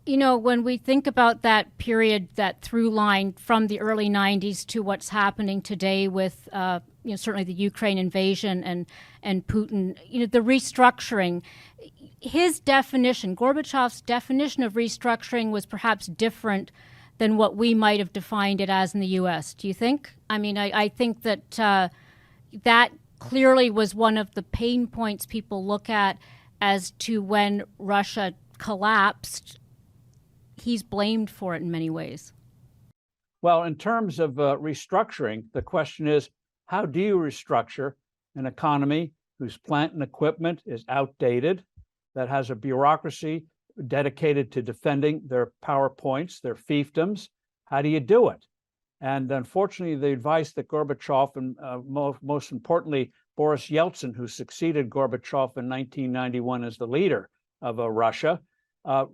You know, when we think about that period, that through line from the early 90s to what's happening today with, certainly the Ukraine invasion and Putin, the restructuring, his definition, Gorbachev's definition of restructuring was perhaps different than what we might have defined it as in the U.S. Do you think? I mean, I think that that clearly was one of the pain points people look at as to when Russia collapsed. He's blamed for it in many ways. Well, in terms of restructuring, the question is, how do you restructure an economy whose plant and equipment is outdated, that has a bureaucracy dedicated to defending their PowerPoints, their fiefdoms? How do you do it? And unfortunately, the advice that Gorbachev and most importantly, Boris Yeltsin, who succeeded Gorbachev in 1991 as the leader of Russia,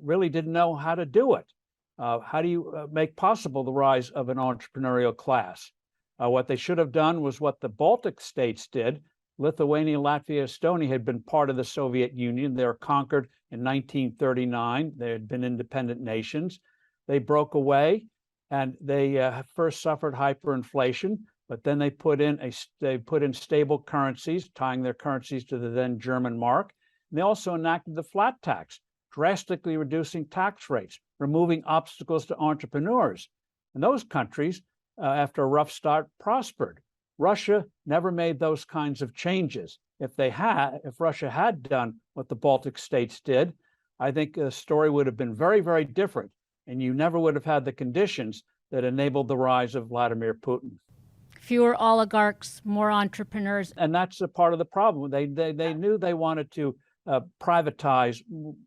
really didn't know how to do it. How do you make possible the rise of an entrepreneurial class? What they should have done was what the Baltic states did. Lithuania, Latvia, Estonia had been part of the Soviet Union. They were conquered in 1939. They had been independent nations. They broke away, and they first suffered hyperinflation, but then they put in stable currencies, tying their currencies to the then German mark. And they also enacted the flat tax, drastically reducing tax rates, removing obstacles to entrepreneurs. And those countries, after a rough start, prospered. Russia never made those kinds of changes. If Russia had done what the Baltic states did, I think the story would have been very, very different, and you never would have had the conditions that enabled the rise of Vladimir Putin. Fewer oligarchs, more entrepreneurs. And that's a part of the problem. They knew they wanted to privatize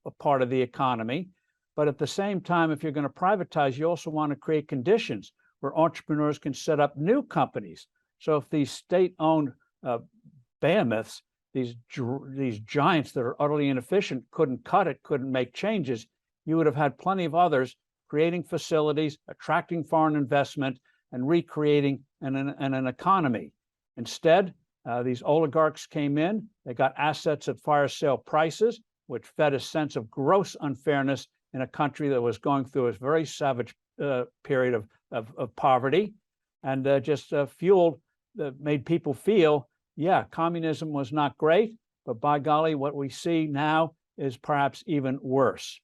a part of the economy, but at the same time, if you're going to privatize, you also want to create conditions where entrepreneurs can set up new companies. So if these state-owned behemoths, these giants that are utterly inefficient, couldn't cut it, couldn't make changes, you would have had plenty of others creating facilities, attracting foreign investment, and recreating an economy. Instead, these oligarchs came in, they got assets at fire sale prices, which fed a sense of gross unfairness in a country that was going through a very savage period of poverty, and just made people feel, yeah, communism was not great, but by golly, what we see now is perhaps even worse.